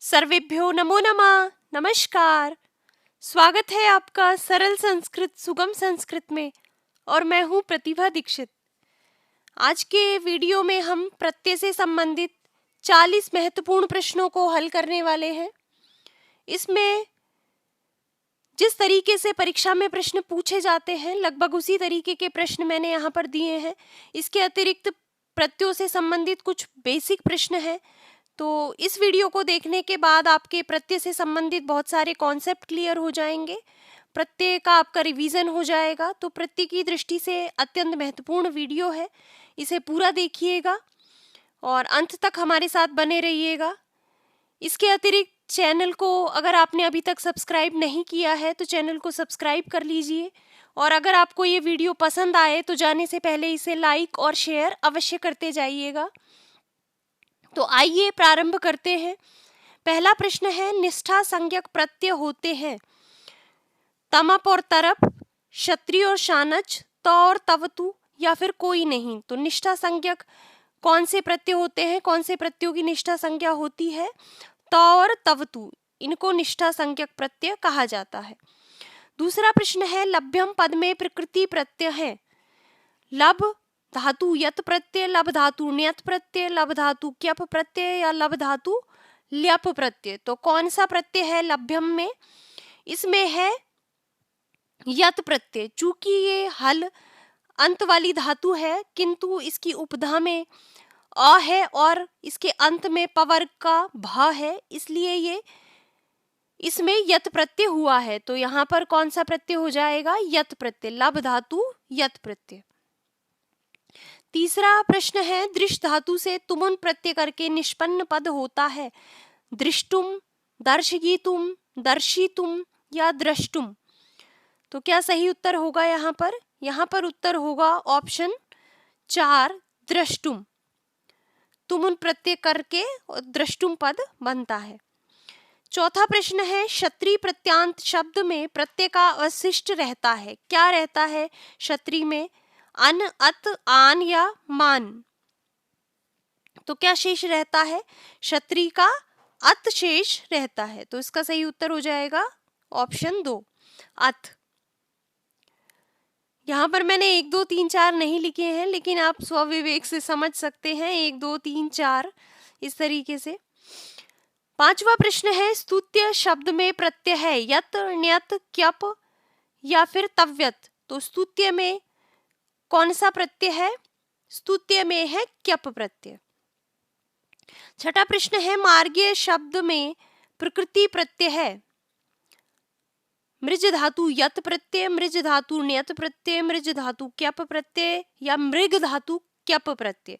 सर्वेभ्यो नमो नमः। नमस्कार। स्वागत है आपका सरल संस्कृत सुगम संस्कृत में और मैं हूँ प्रतिभा दीक्षित। आज के वीडियो में हम प्रत्यय से संबंधित 40 महत्वपूर्ण प्रश्नों को हल करने वाले हैं। इसमें जिस तरीके से परीक्षा में प्रश्न पूछे जाते हैं लगभग उसी तरीके के प्रश्न मैंने यहाँ पर दिए हैं। इसके अतिरिक्त प्रत्ययों से संबंधित कुछ बेसिक प्रश्न हैं। तो इस वीडियो को देखने के बाद आपके प्रत्यय से संबंधित बहुत सारे कॉन्सेप्ट क्लियर हो जाएंगे, प्रत्यय का आपका रिवीजन हो जाएगा। तो प्रत्यय की दृष्टि से अत्यंत महत्वपूर्ण वीडियो है, इसे पूरा देखिएगा और अंत तक हमारे साथ बने रहिएगा। इसके अतिरिक्त चैनल को अगर आपने अभी तक सब्सक्राइब नहीं किया है तो चैनल को सब्सक्राइब कर लीजिए और अगर आपको ये वीडियो पसंद आए तो जाने से पहले इसे लाइक और शेयर अवश्य करते जाइएगा। तो आइए प्रारंभ करते हैं। पहला प्रश्न है, निष्ठा संज्ञक प्रत्यय होते हैं तमप और तरप, क्षत्रिय और शानच, त और तवतु या फिर कोई नहीं। तो निष्ठा संज्ञक कौन से प्रत्यय होते हैं, कौन से प्रत्ययों की निष्ठा संज्ञा होती है? त और तवतु, इनको निष्ठा संज्ञक प्रत्यय कहा जाता है। दूसरा प्रश्न है, लभ्यम पद में प्रकृति प्रत्यय है लब धातु यत प्रत्यय, लब धातु ण्यत प्रत्यय, लब धातु क्यप प्रत्यय या लब धातु ल्यप प्रत्यय। तो कौन सा प्रत्यय है लभ्यम में? इसमें है यत प्रत्यय। चूंकि ये हल अंत वाली धातु है किंतु इसकी उपधा में अ है और इसके अंत में पवर्ग का भ है, इसलिए ये इसमें यत प्रत्यय हुआ है। तो यहाँ पर कौन सा प्रत्यय हो जाएगा? यत प्रत्यय, लब धातु यत प्रत्यय। तीसरा प्रश्न है, दृष्ट धातु से तुमुन प्रत्यय करके निष्पन्न पद होता है दृष्टुम, दर्शयितुम, दर्शितुम या द्रष्टुम। तो क्या सही उत्तर होगा यहाँ पर? यहाँ पर उत्तर होगा ऑप्शन 4 द्रष्टुम। तुमुन प्रत्यय करके द्रष्टुम पद बनता है। चौथा प्रश्न है, क्षत्रिय प्रत्यांत शब्द में प्रत्यय का अवशिष्ट रहता है। क्या रहता है क्षत्रिय में? अन, अत, आन या मान। तो क्या शेष रहता है? क्षत्रिय का अत शेष रहता है। तो इसका सही उत्तर हो जाएगा ऑप्शन 2 अत। यहाँ पर मैंने 1 2 3 4 नहीं लिखे हैं, लेकिन आप स्वविवेक से समझ सकते हैं 1 2 3 4 इस तरीके से। पांचवा प्रश्न है, स्तुत्य शब्द में प्रत्यय है यत, ण्यत, क्यप या फिर तव्यत। तो स्तुत्य में कौन सा प्रत्यय है? स्तुत्य में है क्यप प्रत्यय। छठा प्रश्न है, मार्गीय शब्द में प्रकृति प्रत्यय है मृज धातु यत प्रत्यय, मृज धातु ण्यत प्रत्यय, मृज धातु क्यप प्रत्यय या मृग धातु क्यप प्रत्यय।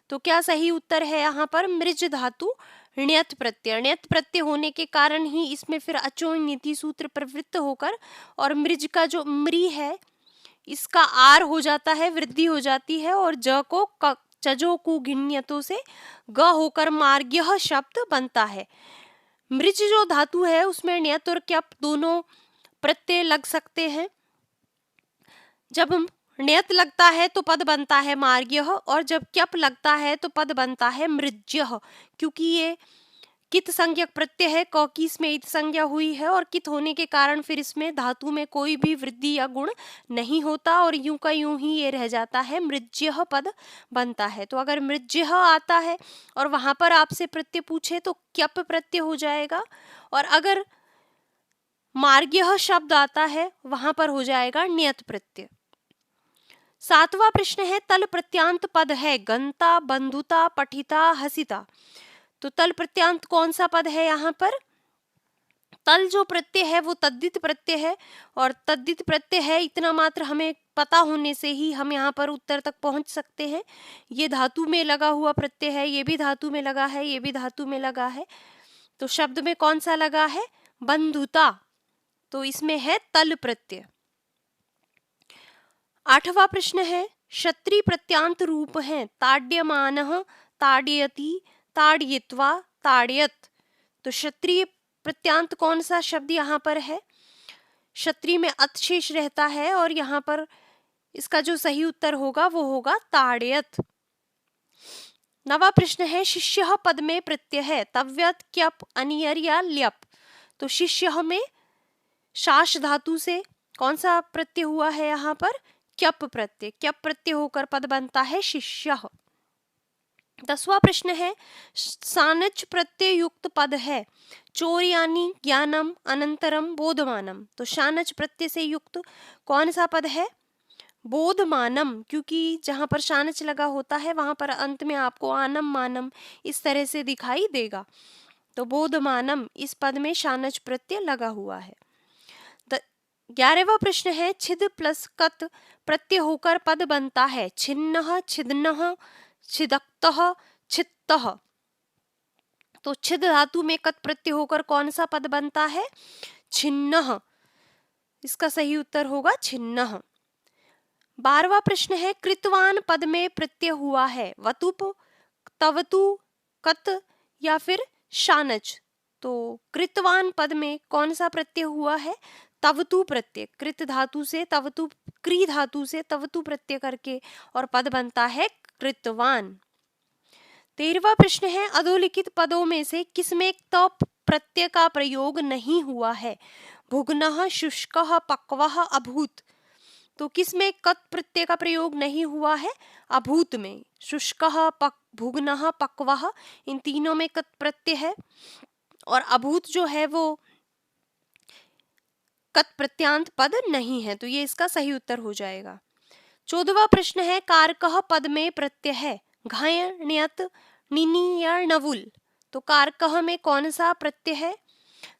तो क्या सही उत्तर है यहाँ पर? मृज धातु ण्यत प्रत्यय। ण्यत प्रत्यय होने के कारण ही इसमें फिर अचो नीति सूत्र प्रवृत्त होकर और मृज का जो मृ है इसका आर हो जाता है, वृद्धि हो जाती है और ज को चजो कु घिन्यतों से ग होकर मार्ग्य शब्द बनता है। मृज जो धातु है उसमें ण्यत और क्यप दोनों प्रत्यय लग सकते हैं। जब ण्यत लगता है तो पद बनता है मार्ग्य और जब क्यप लगता है तो पद बनता है मृज्य। क्योंकि ये कित संज्ञक प्रत्यय है, क की इसमें इत संज्ञा हुई है और कित होने के कारण फिर इसमें धातु में कोई भी वृद्धि या गुण नहीं होता और यूं का यूं ही ये रह जाता है, मृज्य पद बनता है। तो अगर मृज्य आता है और वहां पर आपसे प्रत्यय पूछे तो क्यप प्रत्यय हो जाएगा और अगर मार्ग्य शब्द आता है वहां पर हो जाएगा ण्यत प्रत्यय। सातवां प्रश्न है, तल प्रत्यांत पद है गंता, बंधुता, पठिता, हसिता। तो तल प्रत्यांत कौन सा पद है यहाँ पर? तल जो प्रत्यय है वो तद्धित प्रत्यय है और तद्धित प्रत्यय है इतना मात्र हमें पता होने से ही हम यहाँ पर उत्तर तक पहुंच सकते हैं। ये धातु में लगा हुआ प्रत्यय है, ये भी धातु में लगा है, ये भी धातु में लगा है। तो शब्द में कौन सा लगा है? बंधुता। तो इसमें है तल प्रत्यय। आठवां प्रश्न है, क्षत्रिय प्रत्यांत रूप है ताड्यमानः, ताड्यति, ताड़यित्वा, ताड़यत। तो क्षत्रिय प्रत्यांत कौन सा शब्द यहाँ पर है? क्षत्रिय में अत शेष रहता है और यहाँ पर इसका जो सही उत्तर होगा वो होगा ताड़यत। नवा प्रश्न है शिष्यः पद में प्रत्यय है तव्यत क्यप अनियर या ल्यप। तो शिष्यः में शाश धातु से कौन सा प्रत्यय हुआ है यहाँ पर? क्यप प्रत्यय। क्यप प्रत्यय होकर पद बनता है शिष्यः। 10वां प्रश्न है सानच प्रत्यय युक्त पद है चोर यानी ज्ञानम अनंतरम बोधमानम। तो शानच प्रत्यय से युक्त कौन सा पद है? बोधमानम, क्योंकि जहां पर शानच लगा होता है वहां पर अंत में आपको आनम मानम इस तरह से दिखाई देगा। तो बोधमानम इस पद में शानच प्रत्यय लगा हुआ है। 11वां प्रश्न है छिद प्लस कत प्रत्यय होकर पद बनता है छिन्नः छिदनः छिदक्तः छित्तः। तो छिद धातु में कत प्रत्यय होकर कौन सा पद बनता है? छिन्नः। इसका सही उत्तर होगा छिन्नः। 12वां प्रश्न है कृतवान पद में प्रत्यय हुआ है वतुप तवतु कत या फिर शानच। तो कृतवान पद में कौन सा प्रत्यय हुआ है? तवतु प्रत्यय। कृत धातु से तवतु क्री धातु से तवतु प्रत्यय करके और पद बनता है कृतवान। 13वां प्रश्न है अधोलिखित पदों में से किसमें त प्रत्यय का प्रयोग नहीं हुआ है? भुग्नः शुष्कः पक्वः अभूत। तो किसमें कत प्रत्यय का प्रयोग नहीं हुआ है? अभूत में। शुष्कः भुग्नः पक्वः इन तीनों में कत प्रत्यय है और अभूत जो है वो कत प्रत्यांत पद नहीं है। तो ये इसका सही उत्तर हो जाएगा। 14वां प्रश्न है कारकः पद में प्रत्यय है घय ण्यत निनी या नवुल। तो कारकः में कौन सा प्रत्यय है?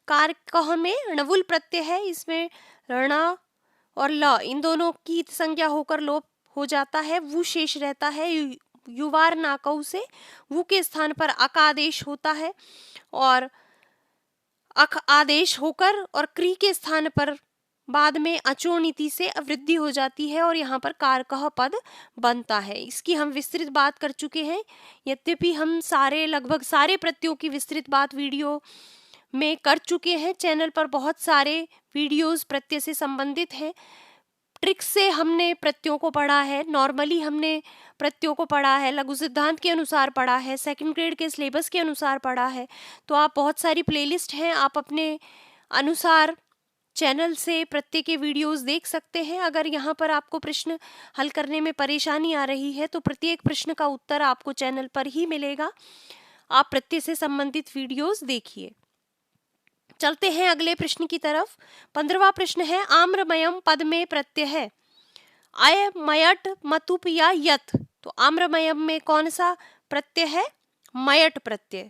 कारकः में नवुल प्रत्यय है। इसमें ऋणा और ल इन दोनों की संज्ञा होकर लोप हो जाता है, वु शेष रहता है। युवार नाकौ से वु के स्थान पर अक आदेश होता है और अक आदेश होकर और क्री के स्थान पर बाद में अचोनीति से वृद्धि हो जाती है और यहाँ पर कारकः पद बनता है। इसकी हम विस्तृत बात कर चुके हैं। यद्यपि हम लगभग सारे प्रत्ययों की विस्तृत बात वीडियो में कर चुके हैं। चैनल पर बहुत सारे वीडियोस प्रत्यय से संबंधित हैं। ट्रिक्स से हमने प्रत्ययों को पढ़ा है, नॉर्मली हमने प्रत्ययों को पढ़ा है, लघु सिद्धांत के अनुसार पढ़ा है, सेकंड ग्रेड के सिलेबस के अनुसार पढ़ा है। तो आप बहुत सारी प्लेलिस्ट हैं, आप अपने अनुसार चैनल से प्रत्यय के वीडियोस देख सकते हैं। अगर यहाँ पर आपको प्रश्न हल करने में परेशानी आ रही है तो प्रत्येक प्रश्न का उत्तर आपको चैनल पर ही मिलेगा। आप प्रत्यय से संबंधित वीडियोस देखिए। चलते हैं अगले प्रश्न की तरफ। 15वां प्रश्न है आम्रमयम पद में प्रत्यय है अय मयट मतुप या यत। तो आम्रमयम में कौन सा प्रत्यय है? मयट प्रत्यय।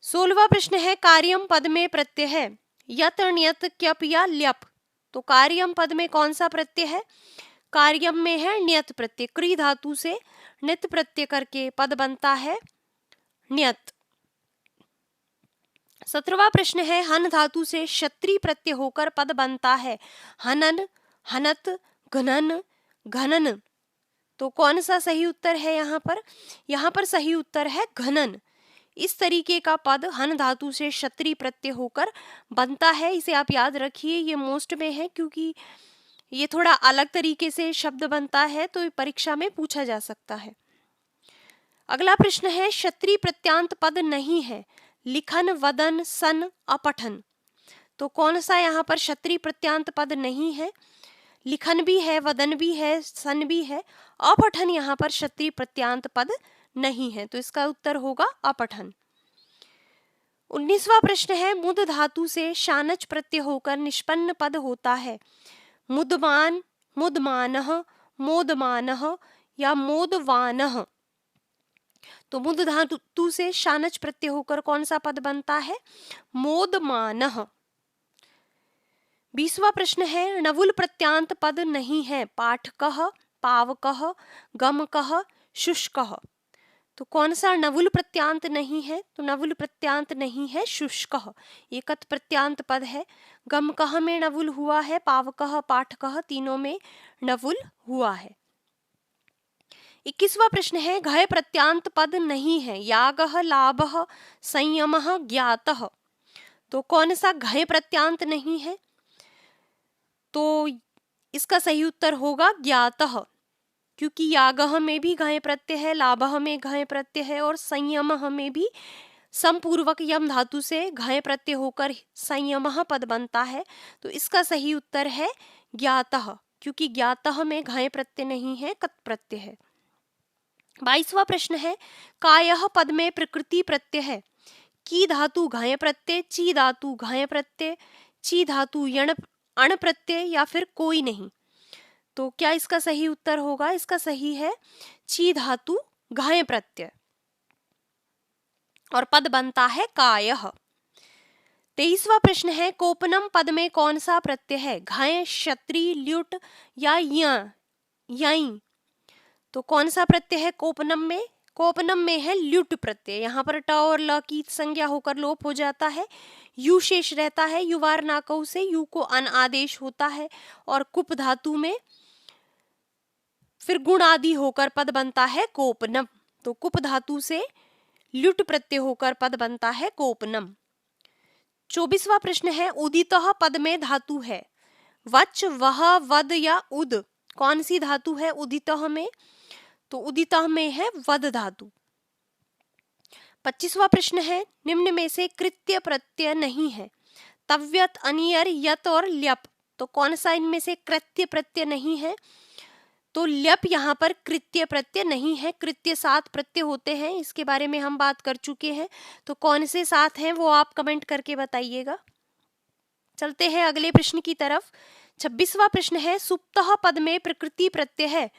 16वां प्रश्न है कार्यम पद में प्रत्यय है यत ण्यत क्यप या ल्यप। तो कार्यम पद में कौन सा प्रत्यय है? कार्यम में है ण्यत प्रत्यय। क्री धातु से नित प्रत्यय करके पद बनता है ण्यत। 17वां प्रश्न है हन धातु से क्षत्रि प्रत्यय होकर पद बनता है हनन हनत घनन घनन। तो कौन सा सही उत्तर है यहाँ पर? यहाँ पर सही उत्तर है घनन। इस तरीके का पद हन धातु से क्षत्रि प्रत्यय होकर बनता है। इसे आप याद रखिए, ये मोस्ट में है क्योंकि ये थोड़ा अलग तरीके से शब्द बनता है तो परीक्षा में पूछा जा सकता है। अगला प्रश्न है क्षत्रि प्रत्यांत पद नहीं है लिखन वदन सन अपठन। तो कौन सा यहाँ पर क्षत्रि प्रत्यांत पद नहीं है? लिखन भी है, वदन भी है, सन भी है। अपठन यहाँ पर क्षत्रि प्रत्यांत पद नहीं है, तो इसका उत्तर होगा अपठन। 19वां प्रश्न है मुद धातु से शानच प्रत्यय होकर निष्पन्न पद होता है मुदमान मुदमानः मोदमानः या मोदवानः। तो मुद धातु से शानच प्रत्यय होकर कौन सा पद बनता है? मोदमानः। 20वां प्रश्न है नवुल प्रत्यांत पद नहीं है पाठकः पावकः गमकः शुष्कः। तो कौन सा नवुल प्रत्यांत नहीं है? तो नवुल प्रत्यांत नहीं है शुष्कः, ये कत प्रत्यांत पद है। गमकः में नवुल हुआ है, पावकः पाठकः तीनों में नवुल हुआ है। 21वां प्रश्न है घय प्रत्यांत पद नहीं है यागः लाभः संयमः ज्ञातः। तो कौन सा घय प्रत्यांत नहीं है? तो इसका सही उत्तर होगा ज्ञातः, क्योंकि यागह में भी घय प्रत्यय है, लाभः में घय प्रत्यय है और संयमः में भी समपूर्वक यम धातु से घय प्रत्यय होकर संयमः पद बनता है। तो इसका सही उत्तर है ज्ञातः, क्योंकि ज्ञातः में घय प्रत्यय नहीं है, कत प्रत्यय है। 22वां प्रश्न है कायः पद में प्रकृति प्रत्यय है। की धातु घय प्रत्यय, ची धातु घय प्रत्यय, ची धातु यण अण प्रत्यय या फिर कोई नहीं। तो क्या इसका सही उत्तर होगा? इसका सही है ची धातु घय प्रत्यय और पद बनता है कायः। 23वां प्रश्न है कोपनम पद में कौन सा प्रत्यय है? घय, क्षत्री, ल्युट या यई। तो कौन सा प्रत्यय है कोपनम में? कोपनम में है ल्युट प्रत्यय। यहाँ पर ट और ल की संज्ञा होकर लोप हो जाता है, यू शेष रहता है। युवार नाकऊ से यू को अन आदेश होता है और कुप धातु में फिर गुण आदि होकर पद बनता है कोपनम। तो कुप धातु से ल्युट प्रत्यय होकर पद बनता है कोपनम। 24वां प्रश्न है उदितः पद में धातु है। वच, वह, वद या उद। कौन सी धातु है उदितः में? तो उदितः में है वद धातु। 25वां प्रश्न है निम्न में से कृत्य प्रत्यय नहीं है। तव्यत, अनियर, यत और ल्यप। तो कौन सा इनमें से कृत्य प्रत्यय नहीं है? तो ल्यप यहाँ पर कृत्य प्रत्यय नहीं है। कृत्य 7 प्रत्यय होते हैं, इसके बारे में हम बात कर चुके हैं। तो कौन से 7 हैं वो आप कमेंट करके बताइएगा। चलते हैं अगले प्रश्न की तरफ। 26वां प्रश्न है सुप्तः पद में प्रकृति प्रत्यय है।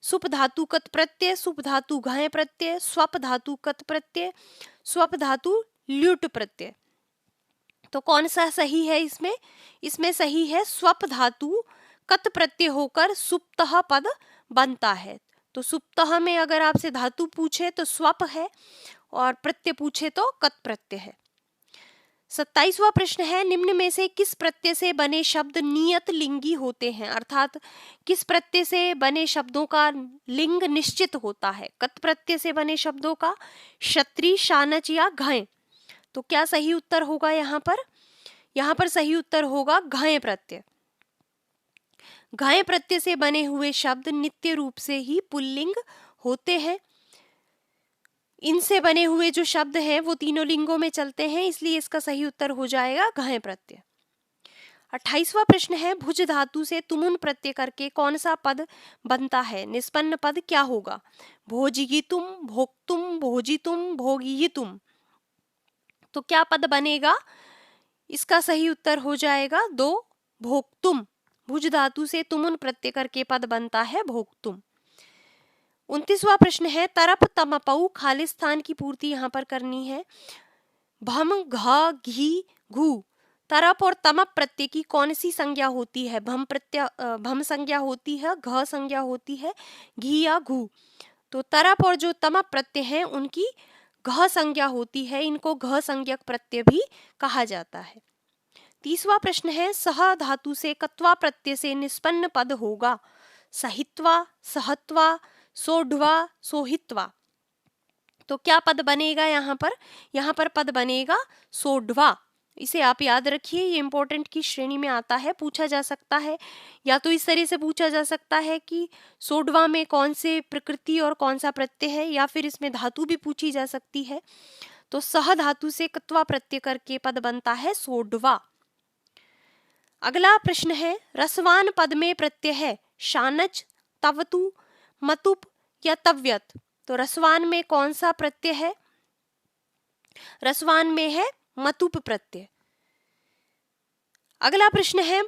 सुप धातु कत प्रत्यय, सुप धातु घय प्रत्यय, स्वप धातु कत प्रत्यय, स्वप धातु ल्युट प्रत्यय। तो कौन सा सही है इसमें? इसमें सही है स्वप धातु कत प्रत्यय होकर सुप्तः पद बनता है। तो सुप्तः में अगर आपसे धातु पूछे तो स्वप है और प्रत्यय पूछे तो कत प्रत्यय है। 27वां प्रश्न है निम्न में से किस प्रत्यय से बने शब्द नियत लिंगी होते हैं? अर्थात किस प्रत्यय से बने शब्दों का लिंग निश्चित होता है? कत प्रत्यय से बने शब्दों का क्षत्री, शानच या घय। तो क्या सही उत्तर होगा यहाँ पर? यहाँ पर सही उत्तर होगा घय प्रत्यय। घय प्रत्यय से बने हुए शब्द नित्य रूप से ही पुल्लिंग होते हैं। इनसे बने हुए जो शब्द हैं वो तीनों लिंगों में चलते हैं, इसलिए इसका सही उत्तर हो जाएगा घय प्रत्यय। 28वां प्रश्न है भुज धातु से तुमुन प्रत्यय करके कौन सा पद बनता है? निष्पन्न पद क्या होगा? भोजियितुम, भोक्तुम, भोजितुम, भोगियितुम। तो क्या पद बनेगा? इसका सही उत्तर हो जाएगा 2 भोक्तुम। भुज धातु से तुमुन प्रत्यय करके पद बनता है भोक्तुम। 29वां प्रश्न है तरप तमपऊ खालिस्तान की पूर्ति यहाँ पर करनी है। भम, घ, घी, घू। तरप और तमप प्रत्यय की कौन सी संज्ञा होती है? भम संज्ञा होती है, घ संज्ञा होती है, घी या घू। तो तरप और जो तमप प्रत्यय हैं उनकी घ संज्ञा होती है, इनको घ संज्ञक प्रत्यय भी कहा जाता है। 30वां प्रश्न है सह धातु से कत्वा प्रत्यय से निष्पन्न पद होगा। सहित्वा, सहत्वा, सोढ़वा, सोहित्वा। तो क्या पद बनेगा यहाँ पर? यहाँ पर पद बनेगा सोढ़वा। इसे आप याद रखिए, ये इंपॉर्टेंट की श्रेणी में आता है, पूछा जा सकता है। या तो इस तरह से पूछा जा सकता है कि सोढ़वा में कौन से प्रकृति और कौन सा प्रत्यय है, या फिर इसमें धातु भी पूछी जा सकती है। तो सह धातु से कत्वा प्रत्यय करके पद बनता है सोढ़वा। अगला प्रश्न है रसवान पद में प्रत्यय है। शानच, तवतु, मतुप या तव्यत। तो रसवान में कौन सा प्रत्यय है? रसवान में है मतुप प्रत्यय। अगला प्रश्न है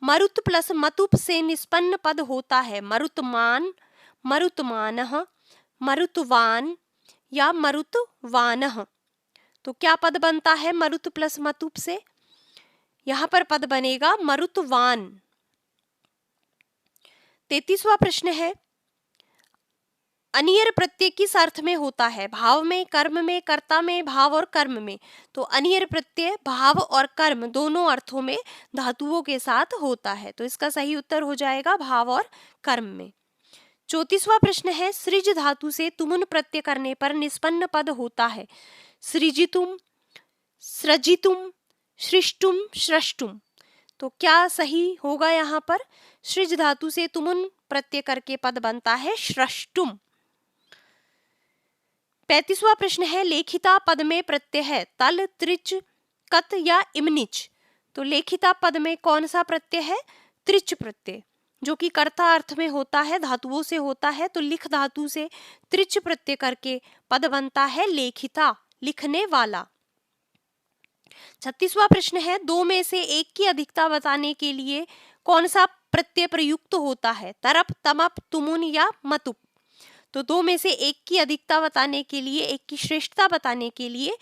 मरुत प्लस मतुप से निष्पन्न पद होता है। मरुतमान, मरुतमानः, मरुतवान या मरुतवानः। तो क्या पद बनता है मरुत प्लस मतुप से? यहाँ पर पद बनेगा मरुतवान। 33वां प्रश्न है अनियर प्रत्यय किस अर्थ में होता है? भाव में, कर्म में, कर्ता में, भाव और कर्म में। तो अनियर प्रत्यय भाव और कर्म दोनों अर्थों में धातुओं के साथ होता है। तो इसका सही उत्तर हो जाएगा भाव और कर्म में। 34वां प्रश्न है सृज धातु से तुमुन प्रत्यय करने पर निष्पन्न पद होता है। सृजितुम, सृजितुम, सृष्टुम, सृष्टुम। तो क्या सही होगा यहाँ पर? सृज धातु से तुमुन प्रत्यय करके पद बनता है श्रष्टुम। 35वां प्रश्न है, लेखिता पद में प्रत्यय है तल, त्रिच, कत या इमनिच। तो लेखिता पद में कौन सा प्रत्यय है? त्रिच प्रत्यय, जो कि कर्ता अर्थ में होता है, धातुओं से होता है। तो लिख धातु से त्रिच प्रत्यय करके पद बनता है लेखिता, लिखने वाला। 36वां प्रश्न है, दो में से एक की अधिकता बताने के लिए कौन सा प्रत्यय प्रयुक्त होता है? तरप, तमप, तुमुन या मतुप। तो दो में से एक की अधिकता बताने के लिए, एक की श्रेष्ठता बताने के लिए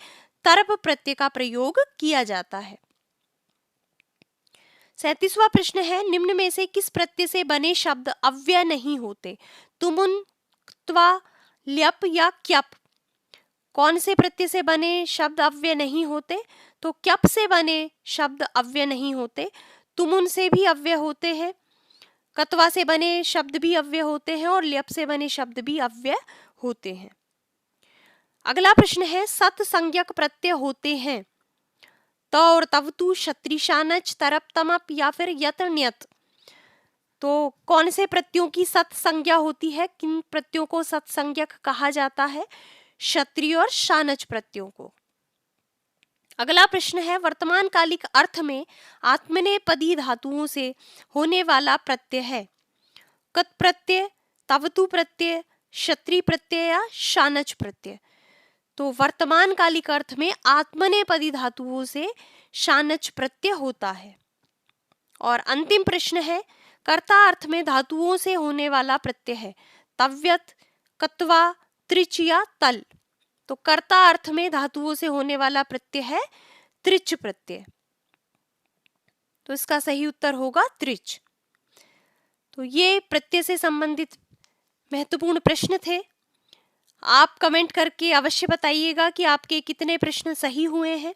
तरप प्रत्यय का प्रयोग किया जाता है। 37वां प्रश्न है, निम्न में से किस प्रत्यय से बने शब्द अव्यय नहीं होते? तुमुन, क्त्वा, ल्यप या क्यप। कौन से प्रत्यय से बने शब्द अव्यय नहीं होते? तो क्यप से बने शब्द अव्यय नहीं होते। तुमुन से भी अव्यय होते हैं, कत्वा से बने शब्द भी अव्यय होते हैं और ल्यप से बने शब्द भी अव्यय होते हैं। अगला प्रश्न है, सत संज्ञक प्रत्यय होते हैं त और तवतु, क्षत्रिशानच, तरप, तमप या फिर यत, ण्यत। तो कौन से प्रत्ययों की सत संज्ञा होती है? किन प्रत्ययों को सत संज्ञक कहा जाता है? क्षत्रिय और शानच प्रत्ययों को। अगला प्रश्न है, वर्तमान कालिक अर्थ में आत्मनेपदी धातुओं से होने वाला प्रत्यय है कत प्रत्यय, तवतु प्रत्यय, क्षत्रि प्रत्यय या शानच प्रत्यय। तो वर्तमान कालिक अर्थ में आत्मनेपदी धातुओं से शानच प्रत्यय होता है। और अंतिम प्रश्न है, कर्ता अर्थ में धातुओं से होने वाला प्रत्यय है तव्यत, कत्वा, त्रिच या तल। तो कर्ता अर्थ में धातुओं से होने वाला प्रत्यय है त्रिच प्रत्यय। तो इसका सही उत्तर होगा त्रिच। तो ये प्रत्यय से संबंधित महत्वपूर्ण प्रश्न थे। आप कमेंट करके अवश्य बताइएगा कि आपके कितने प्रश्न सही हुए हैं।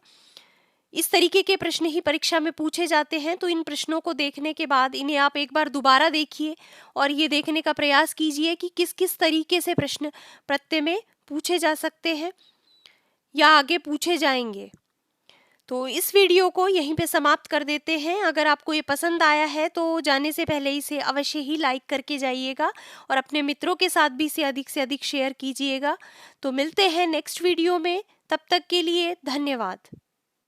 इस तरीके के प्रश्न ही परीक्षा में पूछे जाते हैं, तो इन प्रश्नों को देखने के बाद इन्हें आप एक बार दोबारा देखिए और ये देखने का प्रयास कीजिए कि किस किस तरीके से प्रश्न प्रत्यय में पूछे जा सकते हैं या आगे पूछे जाएंगे। तो इस वीडियो को यहीं पे समाप्त कर देते हैं। अगर आपको ये पसंद आया है तो जाने से पहले इसे अवश्य ही लाइक करके जाइएगा और अपने मित्रों के साथ भी इसे अधिक से अधिक शेयर कीजिएगा। तो मिलते हैं नेक्स्ट वीडियो में, तब तक के लिए धन्यवाद।